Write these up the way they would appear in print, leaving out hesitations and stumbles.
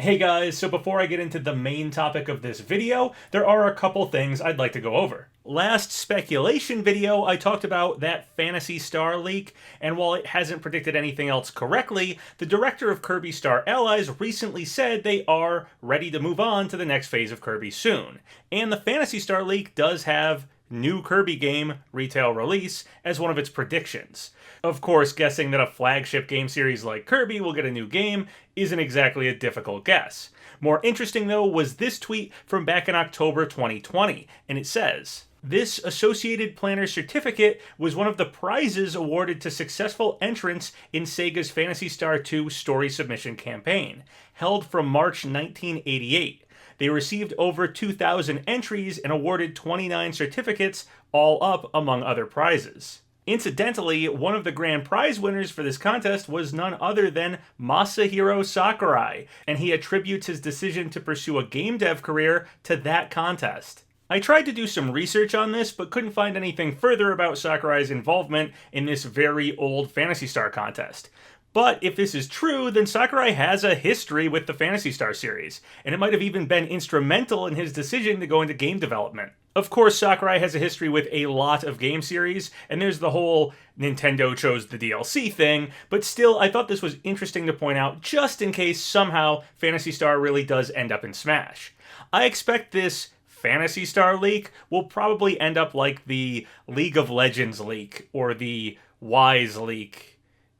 Hey guys, so before I get into the main topic of this video, there are a couple things I'd like to go over. Last speculation video, I talked about that Phantasy Star leak, and while it hasn't predicted anything else correctly, the director of Kirby Star Allies recently said they are ready to move on to the next phase of Kirby soon. And the Phantasy Star leak does have new Kirby game retail release as one of its predictions. Of course, guessing that a flagship game series like Kirby will get a new game isn't exactly a difficult guess. More interesting though was this tweet from back in October 2020, and it says, "This Associated Planner certificate was one of the prizes awarded to successful entrants in Sega's Phantasy Star 2 story submission campaign, held from March 1988. They received over 2,000 entries and awarded 29 certificates, all up among other prizes." Incidentally, one of the grand prize winners for this contest was none other than Masahiro Sakurai, and he attributes his decision to pursue a game dev career to that contest. I tried to do some research on this, but couldn't find anything further about Sakurai's involvement in this very old Phantasy Star contest. But if this is true, then Sakurai has a history with the Phantasy Star series, and it might have even been instrumental in his decision to go into game development. Of course, Sakurai has a history with a lot of game series, and there's the whole Nintendo chose the DLC thing, but still, I thought this was interesting to point out just in case somehow Phantasy Star really does end up in Smash. I expect this Phantasy Star leak will probably end up like the League of Legends leak, or the Wise leak,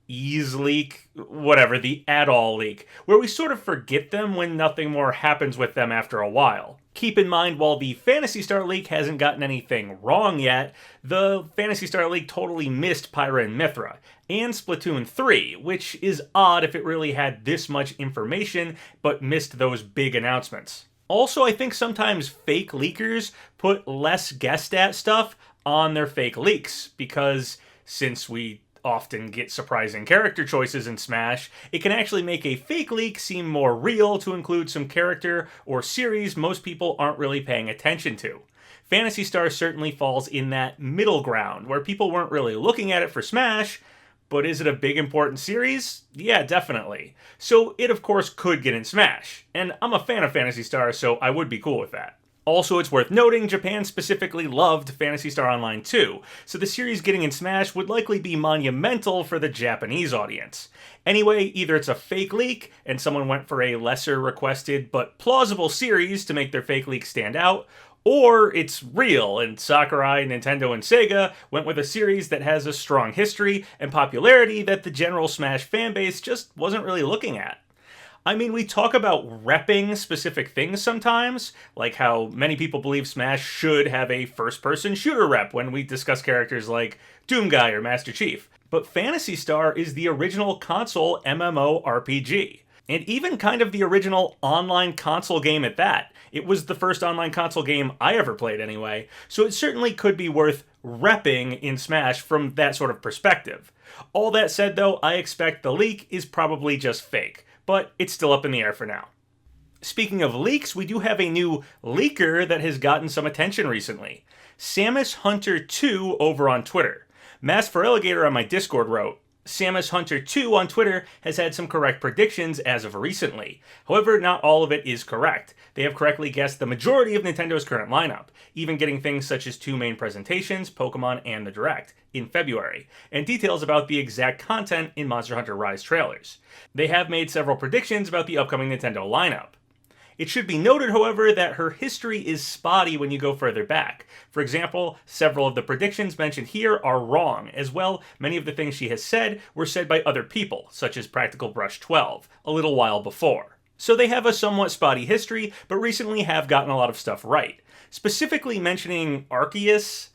Ease leak, whatever, the At-All leak, where we sort of forget them when nothing more happens with them after a while. Keep in mind, while the Phantasy Star leak hasn't gotten anything wrong yet, the Phantasy Star leak totally missed Pyra and Mythra, and Splatoon 3, which is odd if it really had this much information, but missed those big announcements. Also, I think sometimes fake leakers put less guessed at stuff on their fake leaks, because since we often get surprising character choices in Smash, it can actually make a fake leak seem more real to include some character or series most people aren't really paying attention to. Phantasy Star certainly falls in that middle ground, where people weren't really looking at it for Smash, but is it a big important series? Yeah, definitely. So it of course could get in Smash, and I'm a fan of Phantasy Star, so I would be cool with that. Also, it's worth noting, Japan specifically loved Phantasy Star Online 2, so the series getting in Smash would likely be monumental for the Japanese audience. Anyway, either it's a fake leak, and someone went for a lesser requested but plausible series to make their fake leak stand out, or it's real, and Sakurai, Nintendo, and Sega went with a series that has a strong history and popularity that the general Smash fanbase just wasn't really looking at. I mean, we talk about repping specific things sometimes, like how many people believe Smash should have a first-person shooter rep when we discuss characters like Doomguy or Master Chief. But Phantasy Star is the original console MMORPG, and even kind of the original online console game at that. It was the first online console game I ever played anyway, so it certainly could be worth repping in Smash from that sort of perspective. All that said though, I expect the leak is probably just fake, but it's still up in the air for now. Speaking of leaks, we do have a new leaker that has gotten some attention recently. Samus Hunter 2 over on Twitter. Mass for Alligator on my Discord wrote, "Samus Hunter 2 on Twitter has had some correct predictions as of recently. However, not all of it is correct. They have correctly guessed the majority of Nintendo's current lineup, even getting things such as 2 main presentations, Pokemon and the Direct, in February, and details about the exact content in Monster Hunter Rise trailers. They have made several predictions about the upcoming Nintendo lineup. It should be noted, however, that her history is spotty when you go further back. For example, several of the predictions mentioned here are wrong. As well, many of the things she has said were said by other people, such as Practical Brush 12, a little while before. So they have a somewhat spotty history, but recently have gotten a lot of stuff right. Specifically mentioning Arceus,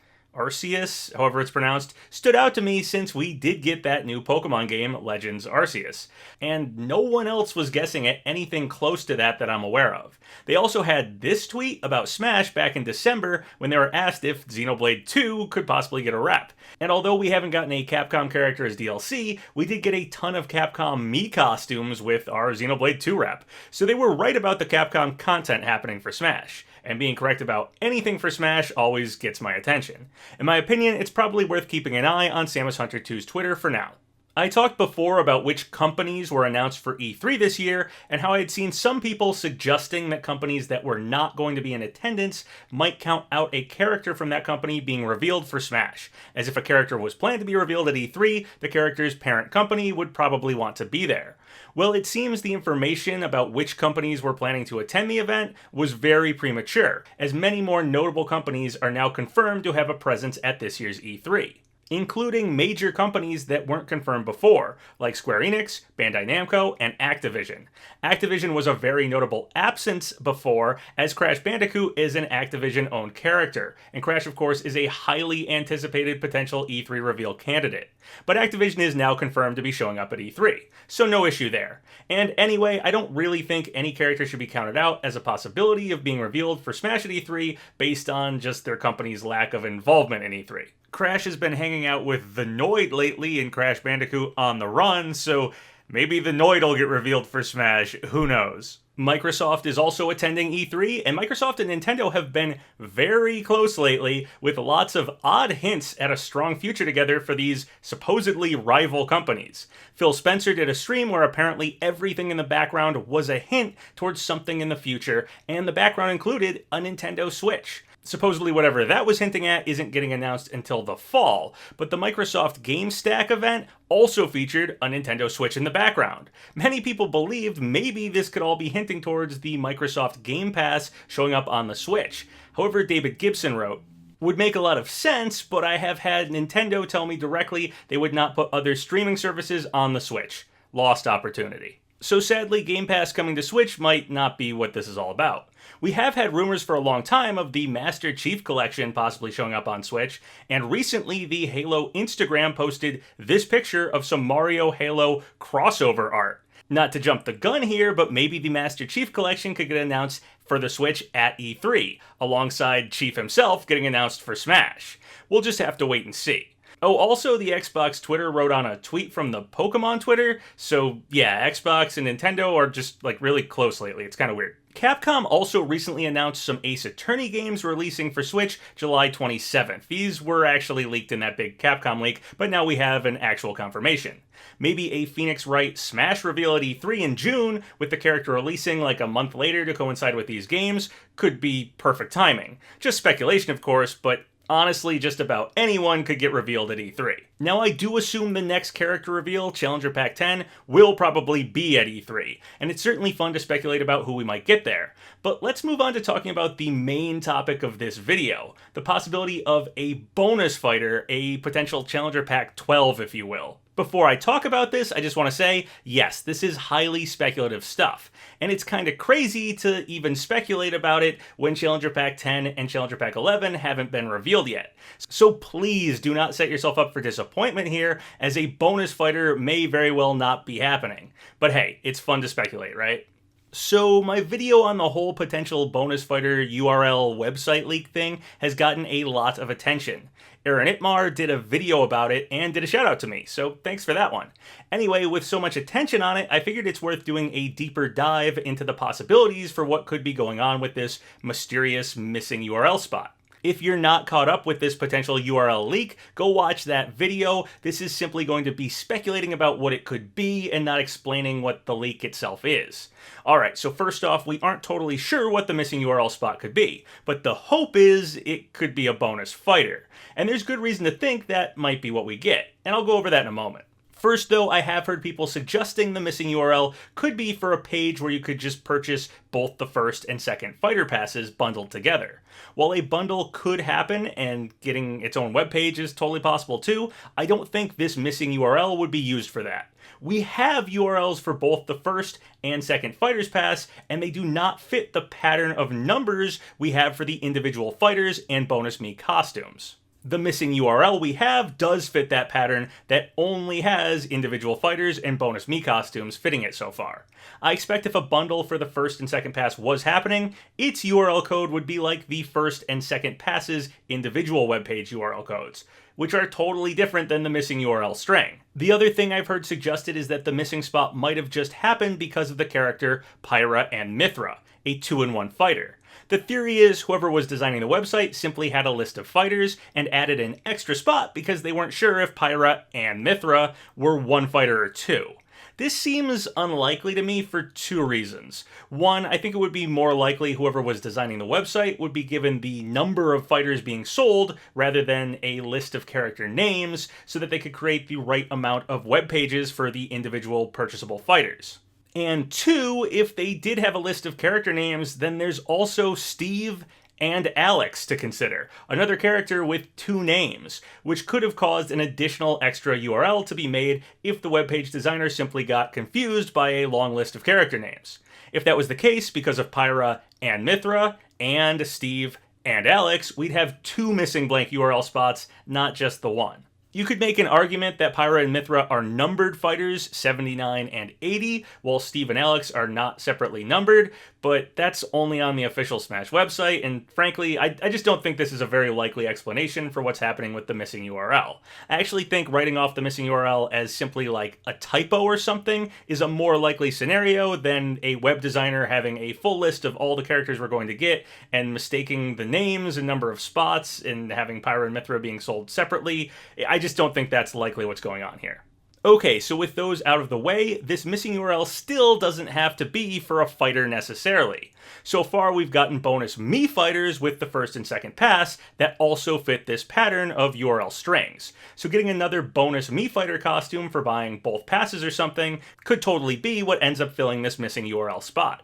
however it's pronounced, stood out to me since we did get that new Pokemon game, Legends Arceus, and no one else was guessing at anything close to that I'm aware of. They also had this tweet about Smash back in December when they were asked if Xenoblade 2 could possibly get a rep. And although we haven't gotten a Capcom character as DLC, we did get a ton of Capcom Mii costumes with our Xenoblade 2 rep, so they were right about the Capcom content happening for Smash. And being correct about anything for Smash always gets my attention. In my opinion, it's probably worth keeping an eye on Samus Hunter 2's Twitter for now. I talked before about which companies were announced for E3 this year, and how I had seen some people suggesting that companies that were not going to be in attendance might count out a character from that company being revealed for Smash. As if a character was planned to be revealed at E3, the character's parent company would probably want to be there. Well, it seems the information about which companies were planning to attend the event was very premature, as many more notable companies are now confirmed to have a presence at this year's E3. Including major companies that weren't confirmed before, like Square Enix, Bandai Namco, and Activision. Activision was a very notable absence before, as Crash Bandicoot is an Activision-owned character, and Crash, of course, is a highly anticipated potential E3 reveal candidate. But Activision is now confirmed to be showing up at E3, so no issue there. And anyway, I don't really think any character should be counted out as a possibility of being revealed for Smash at E3 based on just their company's lack of involvement in E3. Crash has been hanging out with the Noid lately in Crash Bandicoot on the Run, so maybe the Noid will get revealed for Smash, who knows. Microsoft is also attending E3, and Microsoft and Nintendo have been very close lately, with lots of odd hints at a strong future together for these supposedly rival companies. Phil Spencer did a stream where apparently everything in the background was a hint towards something in the future, and the background included a Nintendo Switch. Supposedly whatever that was hinting at isn't getting announced until the fall, but the Microsoft Game Stack event also featured a Nintendo Switch in the background. Many people believed maybe this could all be hinting towards the Microsoft Game Pass showing up on the Switch. However, David Gibson wrote, "Would make a lot of sense, but I have had Nintendo tell me directly they would not put other streaming services on the Switch. Lost opportunity." So sadly, Game Pass coming to Switch might not be what this is all about. We have had rumors for a long time of the Master Chief Collection possibly showing up on Switch, and recently the Halo Instagram posted this picture of some Mario Halo crossover art. Not to jump the gun here, but maybe the Master Chief Collection could get announced for the Switch at E3, alongside Chief himself getting announced for Smash. We'll just have to wait and see. Oh, also the Xbox Twitter wrote on a tweet from the Pokemon Twitter, so yeah, Xbox and Nintendo are just like really close lately. It's kind of weird. Capcom also recently announced some Ace Attorney games releasing for Switch July 27th. These were actually leaked in that big Capcom leak, but now we have an actual confirmation. Maybe a Phoenix Wright Smash reveal at E3 in June, with the character releasing like a month later to coincide with these games, could be perfect timing. Just speculation, of course, but honestly, just about anyone could get revealed at E3. Now, I do assume the next character reveal, Challenger Pack 10, will probably be at E3, and it's certainly fun to speculate about who we might get there. But let's move on to talking about the main topic of this video, the possibility of a bonus fighter, a potential Challenger Pack 12, if you will. Before I talk about this, I just want to say, yes, this is highly speculative stuff, and it's kind of crazy to even speculate about it when Challenger Pack 10 and Challenger Pack 11 haven't been revealed yet. So please do not set yourself up for disappointment here, as a bonus fighter may very well not be happening. But hey, it's fun to speculate, right? So my video on the whole potential bonus fighter URL website leak thing has gotten a lot of attention. Aaron Itmar did a video about it and did a shout out to me, so thanks for that one. Anyway, with so much attention on it, I figured it's worth doing a deeper dive into the possibilities for what could be going on with this mysterious missing URL spot. If you're not caught up with this potential URL leak, go watch that video. This is simply going to be speculating about what it could be and not explaining what the leak itself is. Alright, so first off, we aren't totally sure what the missing URL spot could be, but the hope is it could be a bonus fighter. And there's good reason to think that might be what we get, and I'll go over that in a moment. First though, I have heard people suggesting the missing URL could be for a page where you could just purchase both the first and second fighter passes bundled together. While a bundle could happen, and getting its own webpage is totally possible too, I don't think this missing URL would be used for that. We have URLs for both the first and second Fighters Pass, and they do not fit the pattern of numbers we have for the individual fighters and bonus Mii costumes. The missing URL we have does fit that pattern that only has individual fighters and bonus Mii costumes fitting it so far. I expect if a bundle for the first and second pass was happening, its URL code would be like the first and second pass's individual webpage URL codes, which are totally different than the missing URL string. The other thing I've heard suggested is that the missing spot might have just happened because of the character Pyra and Mithra, a 2-in-1 fighter. The theory is whoever was designing the website simply had a list of fighters and added an extra spot because they weren't sure if Pyra and Mithra were one fighter or two. This seems unlikely to me for two reasons. One, I think it would be more likely whoever was designing the website would be given the number of fighters being sold rather than a list of character names so that they could create the right amount of web pages for the individual purchasable fighters. And two, if they did have a list of character names, then there's also Steve and Alex to consider, another character with two names, which could have caused an additional extra URL to be made if the webpage designer simply got confused by a long list of character names. If that was the case, because of Pyra and Mithra, and Steve and Alex, we'd have two missing blank URL spots, not just the one. You could make an argument that Pyra and Mithra are numbered fighters, 79 and 80, while Steve and Alex are not separately numbered, but that's only on the official Smash website, and frankly, I just don't think this is a very likely explanation for what's happening with the missing URL. I actually think writing off the missing URL as simply like a typo or something is a more likely scenario than a web designer having a full list of all the characters we're going to get and mistaking the names and number of spots and having Pyra and Mithra being sold separately. I just don't think that's likely what's going on here. Okay, so with those out of the way, this missing URL still doesn't have to be for a fighter necessarily. So far, we've gotten bonus Mii fighters with the first and second pass that also fit this pattern of URL strings. So getting another bonus Mii fighter costume for buying both passes or something could totally be what ends up filling this missing URL spot.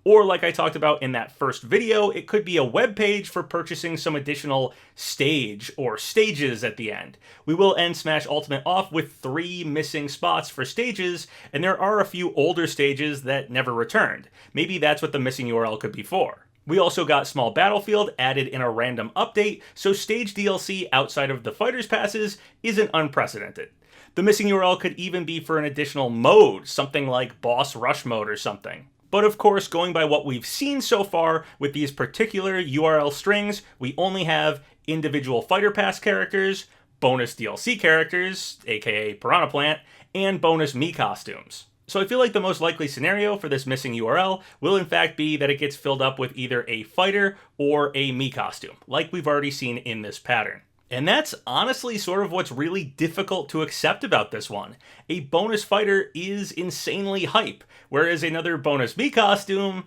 Or like I talked about in that first video, it could be a web page for purchasing some additional stage or stages at the end. We will end Smash Ultimate off with 3 missing spots for stages, and there are a few older stages that never returned. Maybe that's what the missing URL could be for. We also got Small Battlefield added in a random update, so stage DLC outside of the Fighters Passes isn't unprecedented. The missing URL could even be for an additional mode, something like Boss Rush mode or something. But of course, going by what we've seen so far with these particular URL strings, we only have individual Fighter Pass characters, bonus DLC characters, aka Piranha Plant, and bonus Mii costumes. So I feel like the most likely scenario for this missing URL will in fact be that it gets filled up with either a fighter or a Mii costume, like we've already seen in this pattern. And that's honestly sort of what's really difficult to accept about this one. A bonus fighter is insanely hype, whereas another bonus Mii costume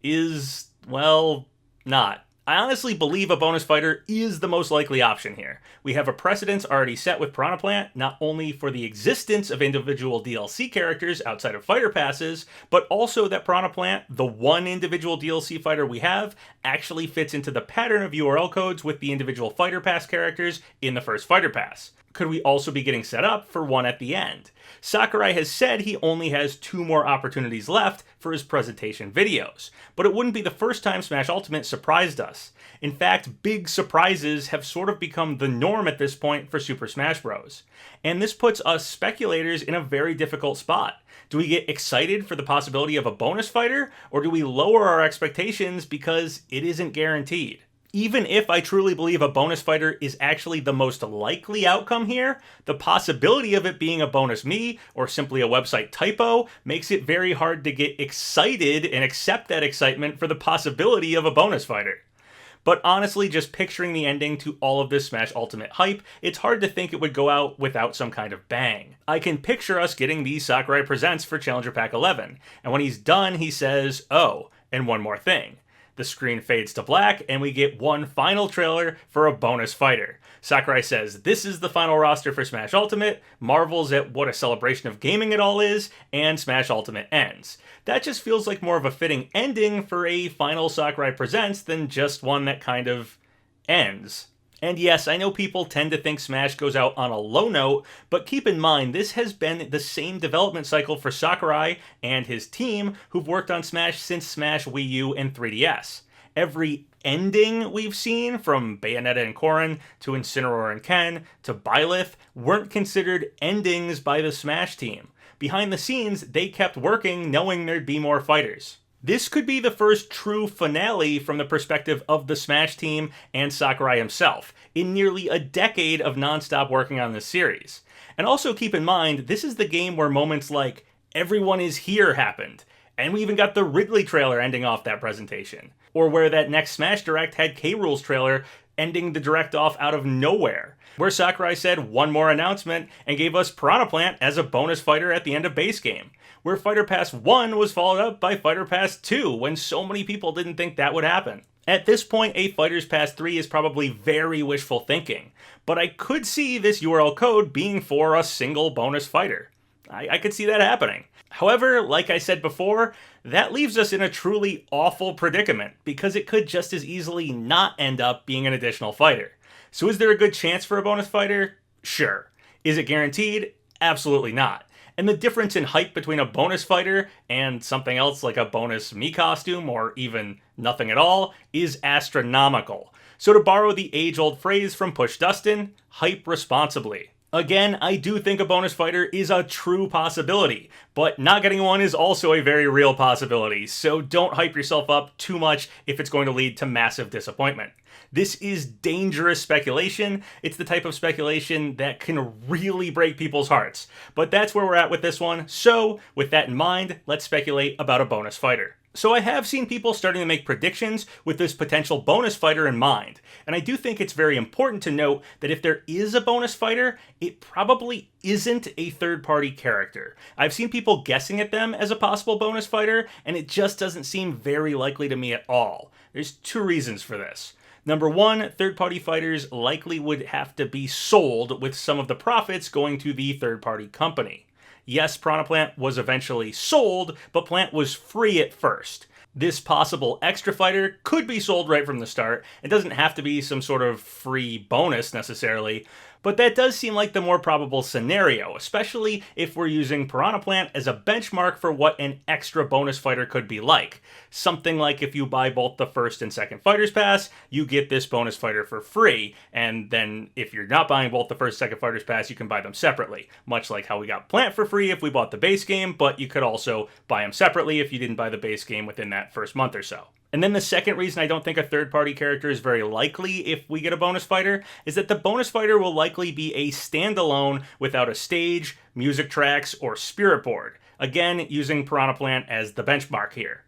is, well, not. I honestly believe a bonus fighter is the most likely option here. We have a precedence already set with Piranha Plant, not only for the existence of individual DLC characters outside of fighter passes, but also that Piranha Plant, the one individual DLC fighter we have, actually fits into the pattern of URL codes with the individual fighter pass characters in the first fighter pass. Could we also be getting set up for one at the end? Sakurai has said he only has 2 more opportunities left for his presentation videos, but it wouldn't be the first time Smash Ultimate surprised us. In fact, big surprises have sort of become the norm at this point for Super Smash Bros. And this puts us speculators in a very difficult spot. Do we get excited for the possibility of a bonus fighter, or do we lower our expectations because it isn't guaranteed? Even if I truly believe a bonus fighter is actually the most likely outcome here, the possibility of it being a bonus Mii or simply a website typo makes it very hard to get excited and accept that excitement for the possibility of a bonus fighter. But honestly, just picturing the ending to all of this Smash Ultimate hype, it's hard to think it would go out without some kind of bang. I can picture us getting the Sakurai Presents for Challenger Pack 11, and when he's done, he says, "Oh, and one more thing." The screen fades to black, and we get one final trailer for a bonus fighter. Sakurai says, "This is the final roster for Smash Ultimate," marvels at what a celebration of gaming it all is, and Smash Ultimate ends. That just feels like more of a fitting ending for a final Sakurai Presents than just one that kind of ends. And yes, I know people tend to think Smash goes out on a low note, but keep in mind this has been the same development cycle for Sakurai and his team who've worked on Smash since Smash Wii U and 3DS. Every ending we've seen, from Bayonetta and Corrin to Incineroar and Ken to Byleth, weren't considered endings by the Smash team. Behind the scenes, they kept working knowing there'd be more fighters. This could be the first true finale from the perspective of the Smash team and Sakurai himself, in nearly a decade of non-stop working on this series. And also keep in mind, this is the game where moments like "everyone is here" happened. And we even got the Ridley trailer ending off that presentation. Or where that next Smash Direct had K-Rool's trailer ending the Direct off out of nowhere. Where Sakurai said one more announcement and gave us Piranha Plant as a bonus fighter at the end of base game. Where Fighter Pass 1 was followed up by Fighter Pass 2 when so many people didn't think that would happen. At this point, a Fighters Pass 3 is probably very wishful thinking, but I could see this URL code being for a single bonus fighter. I could see that happening. However, like I said before, that leaves us in a truly awful predicament, because it could just as easily not end up being an additional fighter. So is there a good chance for a bonus fighter? Sure. Is it guaranteed? Absolutely not. And the difference in hype between a bonus fighter and something else like a bonus Mii costume, or even nothing at all, is astronomical. So to borrow the age-old phrase from Push Dustin, hype responsibly. Again, I do think a bonus fighter is a true possibility, but not getting one is also a very real possibility, so don't hype yourself up too much if it's going to lead to massive disappointment. This is dangerous speculation. It's the type of speculation that can really break people's hearts. But that's where we're at with this one, so with that in mind, let's speculate about a bonus fighter. So I have seen people starting to make predictions with this potential bonus fighter in mind, and I do think it's very important to note that if there is a bonus fighter, it probably isn't a third-party character. I've seen people guessing at them as a possible bonus fighter, and it just doesn't seem very likely to me at all. There's two reasons for this. Number one, third-party fighters likely would have to be sold with some of the profits going to the third-party company. Yes, Piranha Plant was eventually sold, but Plant was free at first. This possible extra fighter could be sold right from the start. It doesn't have to be some sort of free bonus necessarily, but that does seem like the more probable scenario, especially if we're using Piranha Plant as a benchmark for what an extra bonus fighter could be like. Something like if you buy both the first and second Fighters Pass, you get this bonus fighter for free, and then if you're not buying both the first and second Fighters Pass, you can buy them separately. Much like how we got Plant for free if we bought the base game, but you could also buy them separately if you didn't buy the base game within that first month or so. And then the second reason I don't think a third-party character is very likely if we get a bonus fighter is that the bonus fighter will likely be a standalone without a stage, music tracks, or spirit board. Again, using Piranha Plant as the benchmark here.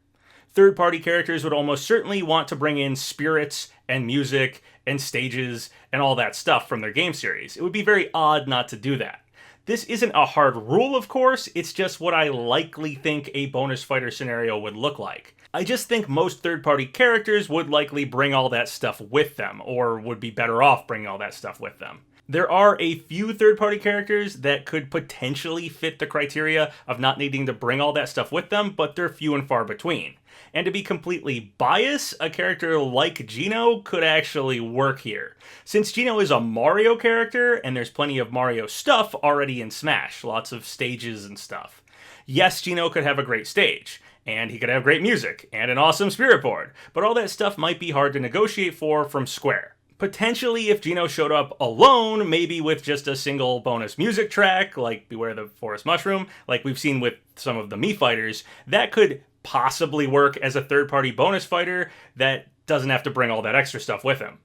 Third-party characters would almost certainly want to bring in spirits and music and stages and all that stuff from their game series. It would be very odd not to do that. This isn't a hard rule, of course, it's just what I likely think a bonus fighter scenario would look like. I just think most third-party characters would likely bring all that stuff with them, or would be better off bringing all that stuff with them. There are a few third-party characters that could potentially fit the criteria of not needing to bring all that stuff with them, but they're few and far between. And to be completely biased, a character like Geno could actually work here. Since Geno is a Mario character, and there's plenty of Mario stuff already in Smash, lots of stages and stuff. Yes, Geno could have a great stage, and he could have great music, and an awesome spirit board, but all that stuff might be hard to negotiate for from Square. Potentially, if Geno showed up alone, maybe with just a single bonus music track, like Beware the Forest Mushroom, like we've seen with some of the Mii fighters, that could possibly work as a third-party bonus fighter that doesn't have to bring all that extra stuff with him.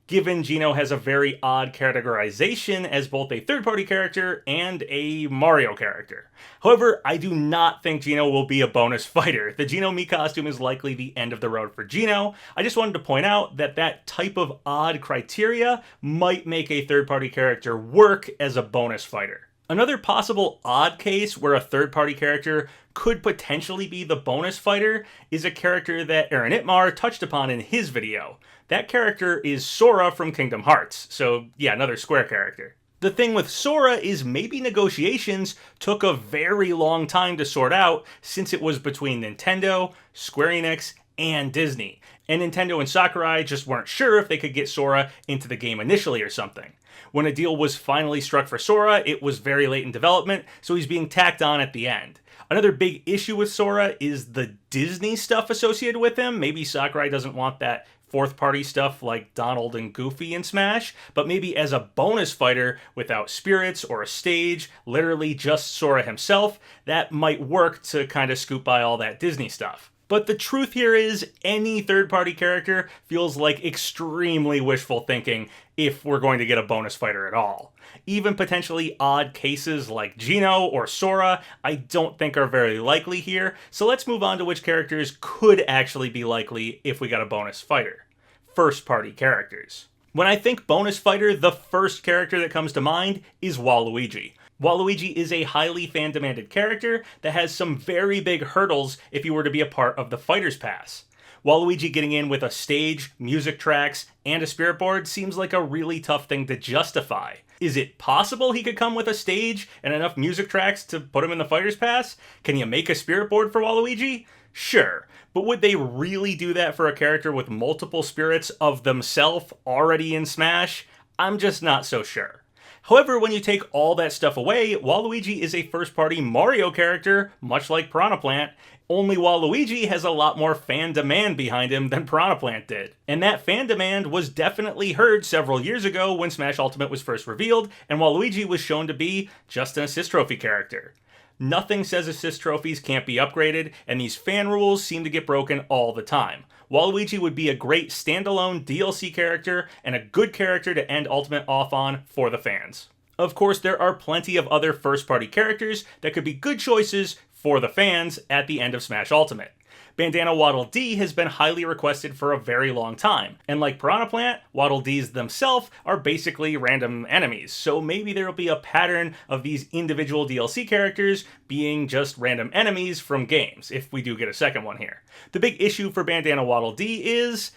Given Geno has a very odd categorization as both a third-party character and a Mario character. However, I do not think Geno will be a bonus fighter. The Geno Mii costume is likely the end of the road for Geno. I just wanted to point out that that type of odd criteria might make a third-party character work as a bonus fighter. Another possible odd case where a third-party character could potentially be the bonus fighter is a character that Aaron Itmar touched upon in his video. That character is Sora from Kingdom Hearts, so yeah, another Square character. The thing with Sora is maybe negotiations took a very long time to sort out since it was between Nintendo, Square Enix, and Disney. And Nintendo and Sakurai just weren't sure if they could get Sora into the game initially or something. When a deal was finally struck for Sora, it was very late in development, so he's being tacked on at the end. Another big issue with Sora is the Disney stuff associated with him. Maybe Sakurai doesn't want that fourth-party stuff like Donald and Goofy in Smash, but maybe as a bonus fighter without spirits or a stage, literally just Sora himself, that might work to kind of scoop by all that Disney stuff. But the truth here is any third-party character feels like extremely wishful thinking if we're going to get a bonus fighter at all. Even potentially odd cases like Geno or Sora, I don't think are very likely here, so let's move on to which characters could actually be likely if we got a bonus fighter. First-party characters. When I think bonus fighter, the first character that comes to mind is Waluigi. Waluigi is a highly fan-demanded character that has some very big hurdles if you were to be a part of the Fighter's Pass. Waluigi getting in with a stage, music tracks, and a spirit board seems like a really tough thing to justify. Is it possible he could come with a stage and enough music tracks to put him in the Fighter's Pass? Can you make a spirit board for Waluigi? Sure, but would they really do that for a character with multiple spirits of themselves already in Smash? I'm just not so sure. However, when you take all that stuff away, Waluigi is a first-party Mario character, much like Piranha Plant, only Waluigi has a lot more fan demand behind him than Piranha Plant did. And that fan demand was definitely heard several years ago when Smash Ultimate was first revealed, and Waluigi was shown to be just an assist trophy character. Nothing says assist trophies can't be upgraded, and these fan rules seem to get broken all the time. Waluigi would be a great standalone DLC character and a good character to end Ultimate off on for the fans. Of course, there are plenty of other first-party characters that could be good choices for the fans at the end of Smash Ultimate. Bandana Waddle Dee has been highly requested for a very long time, and like Piranha Plant, Waddle Dees themselves are basically random enemies, so maybe there will be a pattern of these individual DLC characters being just random enemies from games, if we do get a second one here. The big issue for Bandana Waddle Dee is,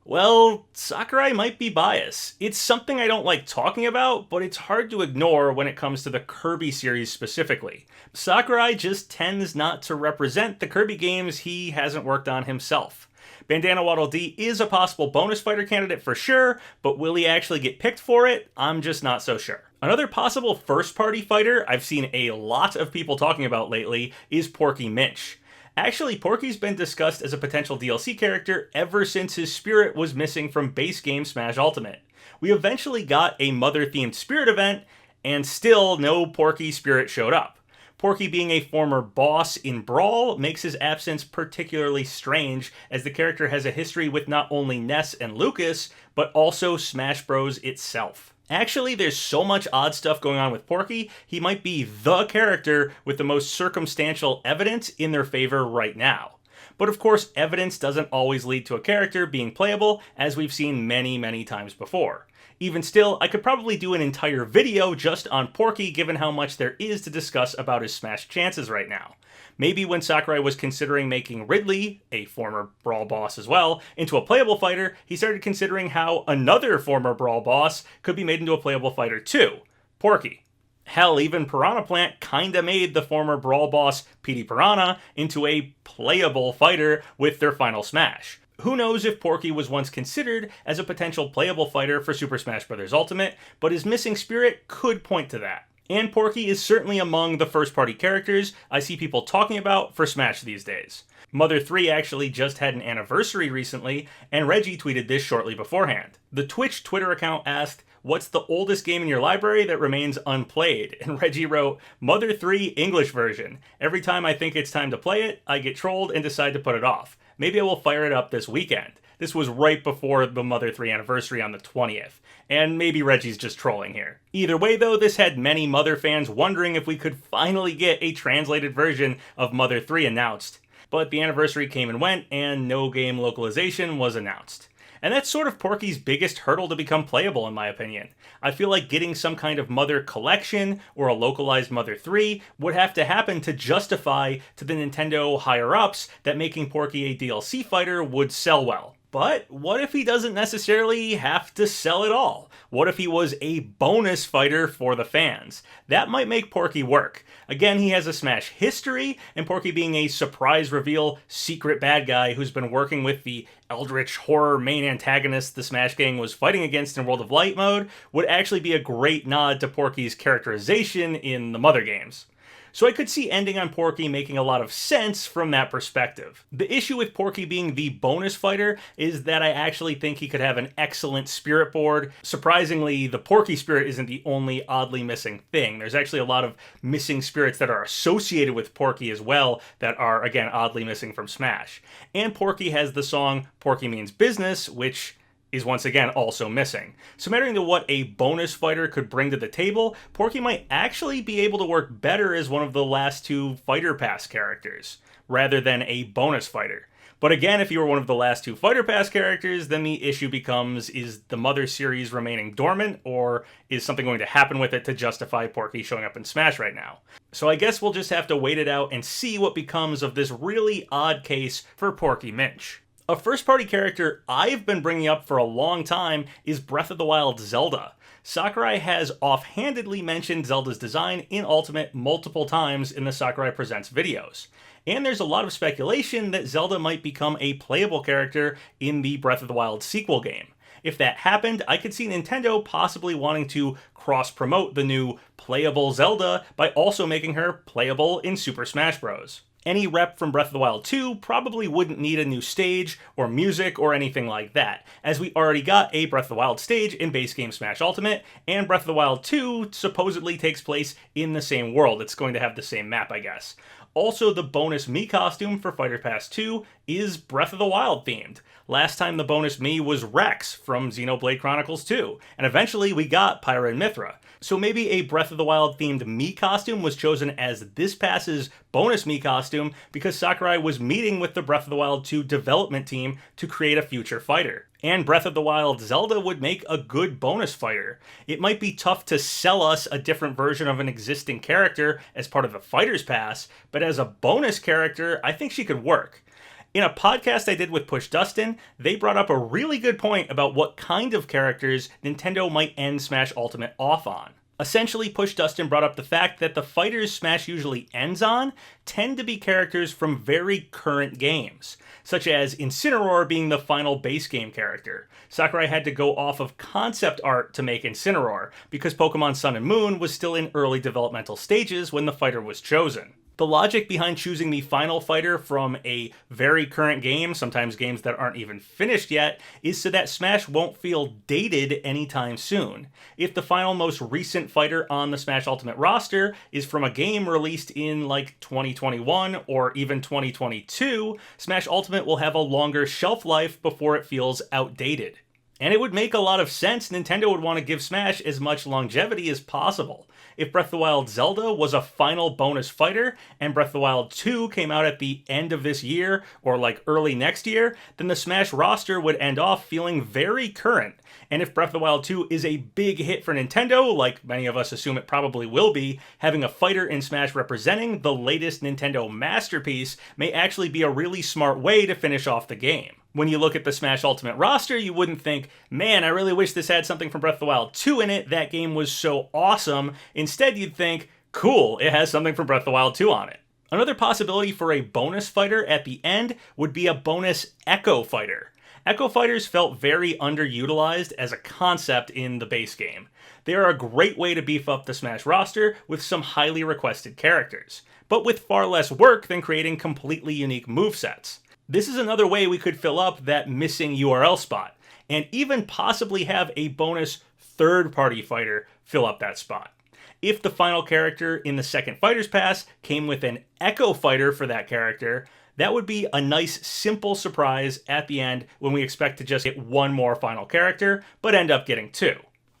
well, Sakurai might be biased. It's something I don't like talking about, but it's hard to ignore when it comes to the Kirby series specifically. Sakurai just tends not to represent the Kirby games he hasn't worked on himself. Bandana Waddle Dee is a possible bonus fighter candidate for sure, but will he actually get picked for it? I'm just not so sure. Another possible first-party fighter I've seen a lot of people talking about lately is Porky Minch. Actually, Porky's been discussed as a potential DLC character ever since his spirit was missing from base game Smash Ultimate. We eventually got a mother-themed spirit event, and still no Porky spirit showed up. Porky being a former boss in Brawl makes his absence particularly strange, as the character has a history with not only Ness and Lucas, but also Smash Bros. Itself. Actually, there's so much odd stuff going on with Porky, he might be the character with the most circumstantial evidence in their favor right now. But of course, evidence doesn't always lead to a character being playable, as we've seen many times before. Even still, I could probably do an entire video just on Porky given how much there is to discuss about his Smash chances right now. Maybe when Sakurai was considering making Ridley, a former Brawl boss as well, into a playable fighter, he started considering how another former Brawl boss could be made into a playable fighter too, Porky. Hell, even Piranha Plant kinda made the former Brawl boss, Petey Piranha, into a playable fighter with their final Smash. Who knows if Porky was once considered as a potential playable fighter for Super Smash Bros. Ultimate, but his missing spirit could point to that. And Porky is certainly among the first-party characters I see people talking about for Smash these days. Mother 3 actually just had an anniversary recently, and Reggie tweeted this shortly beforehand. The Twitch Twitter account asked, "What's the oldest game in your library that remains unplayed?" And Reggie wrote, "Mother 3 English version. Every time I think it's time to play it, I get trolled and decide to put it off. Maybe I will fire it up this weekend." This was right before the Mother 3 anniversary on the 20th. And maybe Reggie's just trolling here. Either way though, this had many Mother fans wondering if we could finally get a translated version of Mother 3 announced. But the anniversary came and went, and no game localization was announced. And that's sort of Porky's biggest hurdle to become playable, in my opinion. I feel like getting some kind of Mother collection or a localized Mother 3 would have to happen to justify to the Nintendo higher-ups that making Porky a DLC fighter would sell well. But what if he doesn't necessarily have to sell it all? What if he was a bonus fighter for the fans? That might make Porky work. Again, he has a Smash history, and Porky being a surprise reveal secret bad guy who's been working with the eldritch horror main antagonist the Smash gang was fighting against in World of Light mode would actually be a great nod to Porky's characterization in the Mother games. So I could see ending on Porky making a lot of sense from that perspective. The issue with Porky being the bonus fighter is that I actually think he could have an excellent spirit board. Surprisingly, the Porky spirit isn't the only oddly missing thing. There's actually a lot of missing spirits that are associated with Porky as well that are, again, oddly missing from Smash. And Porky has the song Porky Means Business, which is once again also missing. So mattering to what a bonus fighter could bring to the table, Porky might actually be able to work better as one of the last two Fighter Pass characters, rather than a bonus fighter. But again, if you were one of the last two Fighter Pass characters, then the issue becomes, is the Mother series remaining dormant, or is something going to happen with it to justify Porky showing up in Smash right now? So I guess we'll just have to wait it out and see what becomes of this really odd case for Porky Minch. A first-party character I've been bringing up for a long time is Breath of the Wild Zelda. Sakurai has offhandedly mentioned Zelda's design in Ultimate multiple times in the Sakurai Presents videos. And there's a lot of speculation that Zelda might become a playable character in the Breath of the Wild sequel game. If that happened, I could see Nintendo possibly wanting to cross-promote the new playable Zelda by also making her playable in Super Smash Bros. Any rep from Breath of the Wild 2 probably wouldn't need a new stage or music or anything like that, as we already got a Breath of the Wild stage in base game Smash Ultimate, and Breath of the Wild 2 supposedly takes place in the same world. It's going to have the same map, I guess. Also, the bonus Mii costume for Fighter Pass 2 is Breath of the Wild themed. Last time the bonus Mii was Rex from Xenoblade Chronicles 2, and eventually we got Pyra and Mithra. So maybe a Breath of the Wild themed Mii costume was chosen as this pass's bonus Mii costume because Sakurai was meeting with the Breath of the Wild 2 development team to create a future fighter. And Breath of the Wild Zelda would make a good bonus fighter. It might be tough to sell us a different version of an existing character as part of the Fighter's Pass, but as a bonus character, I think she could work. In a podcast I did with Push Dustin, they brought up a really good point about what kind of characters Nintendo might end Smash Ultimate off on. Essentially, Push Dustin brought up the fact that the fighters Smash usually ends on tend to be characters from very current games, such as Incineroar being the final base game character. Sakurai had to go off of concept art to make Incineroar, because Pokemon Sun and Moon was still in early developmental stages when the fighter was chosen. The logic behind choosing the final fighter from a very current game, sometimes games that aren't even finished yet, is so that Smash won't feel dated anytime soon. If the final most recent fighter on the Smash Ultimate roster is from a game released in like 2021 or even 2022, Smash Ultimate will have a longer shelf life before it feels outdated. And it would make a lot of sense. Nintendo would want to give Smash as much longevity as possible. If Breath of the Wild Zelda was a final bonus fighter, and Breath of the Wild 2 came out at the end of this year, or like early next year, then the Smash roster would end off feeling very current. And if Breath of the Wild 2 is a big hit for Nintendo, like many of us assume it probably will be, having a fighter in Smash representing the latest Nintendo masterpiece may actually be a really smart way to finish off the game. When you look at the Smash Ultimate roster, you wouldn't think, man, I really wish this had something from Breath of the Wild 2 in it, that game was so awesome. Instead, you'd think, cool, it has something from Breath of the Wild 2 on it. Another possibility for a bonus fighter at the end would be a bonus Echo fighter. Echo fighters felt very underutilized as a concept in the base game. They are a great way to beef up the Smash roster with some highly requested characters, but with far less work than creating completely unique movesets. This is another way we could fill up that missing URL spot, and even possibly have a bonus third-party fighter fill up that spot. If the final character in the second Fighter's Pass came with an Echo fighter for that character, that would be a nice, simple surprise at the end when we expect to just get one more final character, but end up getting two.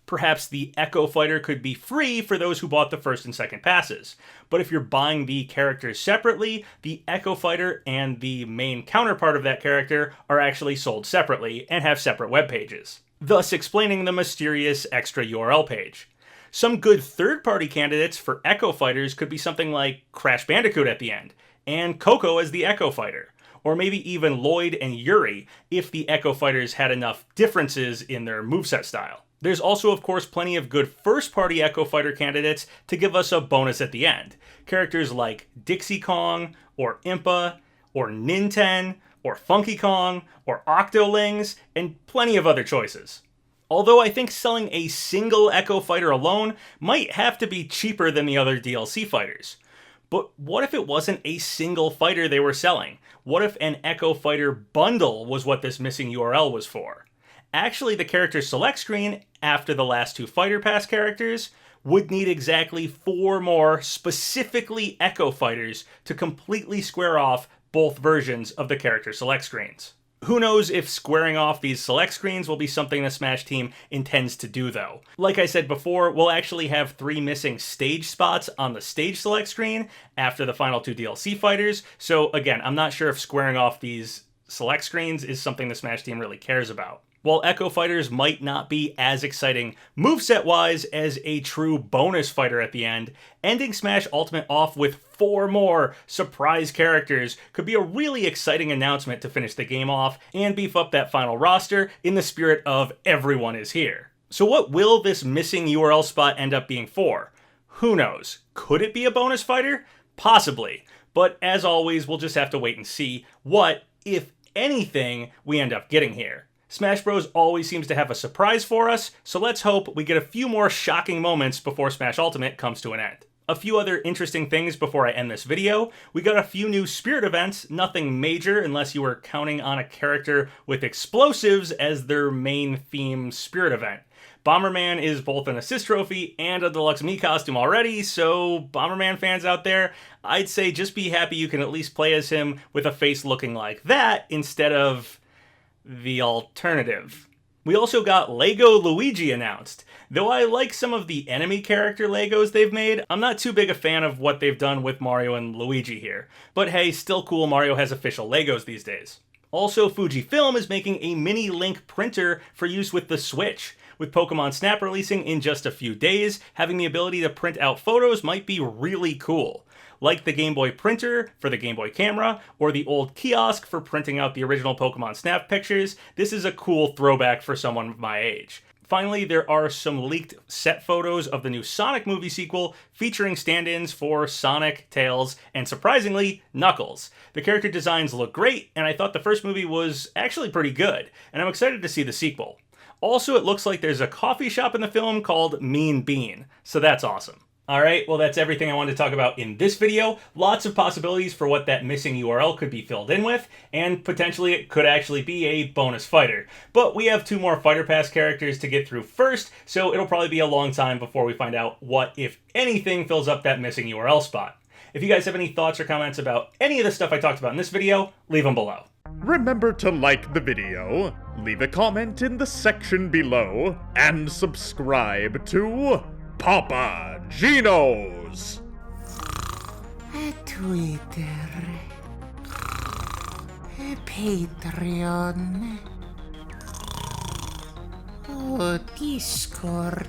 Perhaps the Echo fighter could be free for those who bought the first and second passes. But if you're buying the characters separately, the Echo fighter and the main counterpart of that character are actually sold separately and have separate web pages, thus explaining the mysterious extra URL page. Some good third-party candidates for Echo fighters could be something like Crash Bandicoot at the end, and Coco as the Echo fighter. Or maybe even Lloyd and Yuri if the Echo fighters had enough differences in their moveset style. There's also, of course, plenty of good first-party Echo Fighter candidates to give us a bonus at the end. Characters like Dixie Kong, or Impa, or Ninten, or Funky Kong, or Octolings, and plenty of other choices. Although I think selling a single Echo Fighter alone might have to be cheaper than the other DLC fighters. But what if it wasn't a single fighter they were selling? What if an Echo Fighter bundle was what this missing URL was for? Actually, the character select screen, after the last two Fighter Pass characters, would need exactly 4 more specifically Echo fighters to completely square off both versions of the character select screens. Who knows if squaring off these select screens will be something the Smash team intends to do, though. Like I said before, we'll actually have 3 missing stage spots on the stage select screen after the final 2 DLC fighters, so again, I'm not sure if squaring off these select screens is something the Smash team really cares about. While Echo Fighters might not be as exciting moveset-wise as a true bonus fighter at the end, ending Smash Ultimate off with 4 more surprise characters could be a really exciting announcement to finish the game off and beef up that final roster in the spirit of everyone is here. So what will this missing URL spot end up being for? Who knows? Could it be a bonus fighter? Possibly. But as always, we'll just have to wait and see what, if anything, we end up getting here. Smash Bros. Always seems to have a surprise for us, so let's hope we get a few more shocking moments before Smash Ultimate comes to an end. A few other interesting things before I end this video. We got a few new Spirit events, nothing major unless you were counting on a character with explosives as their main theme Spirit event. Bomberman is both an assist trophy and a deluxe Mii costume already, so Bomberman fans out there, I'd say just be happy you can at least play as him with a face looking like that instead of the alternative. We also got Lego Luigi announced. Though I like some of the enemy character Legos they've made, I'm not too big a fan of what they've done with Mario and Luigi here. But hey, still cool Mario has official Legos these days. Also, Fujifilm is making a mini Link printer for use with the Switch. With Pokemon Snap releasing in just a few days, having the ability to print out photos might be really cool. Like the Game Boy printer for the Game Boy camera, or the old kiosk for printing out the original Pokemon Snap pictures, this is a cool throwback for someone my age. Finally, there are some leaked set photos of the new Sonic movie sequel featuring stand-ins for Sonic, Tails, and surprisingly, Knuckles. The character designs look great, and I thought the first movie was actually pretty good, and I'm excited to see the sequel. Also, it looks like there's a coffee shop in the film called Mean Bean, so that's awesome. Alright, well that's everything I wanted to talk about in this video. Lots of possibilities for what that missing URL could be filled in with, and potentially it could actually be a bonus fighter. But we have 2 more Fighter Pass characters to get through first, so it'll probably be a long time before we find out what, if anything, fills up that missing URL spot. If you guys have any thoughts or comments about any of the stuff I talked about in this video, leave them below. Remember to like the video, leave a comment in the section below, and subscribe to PapaGenos! Twitter, Patreon, Discord.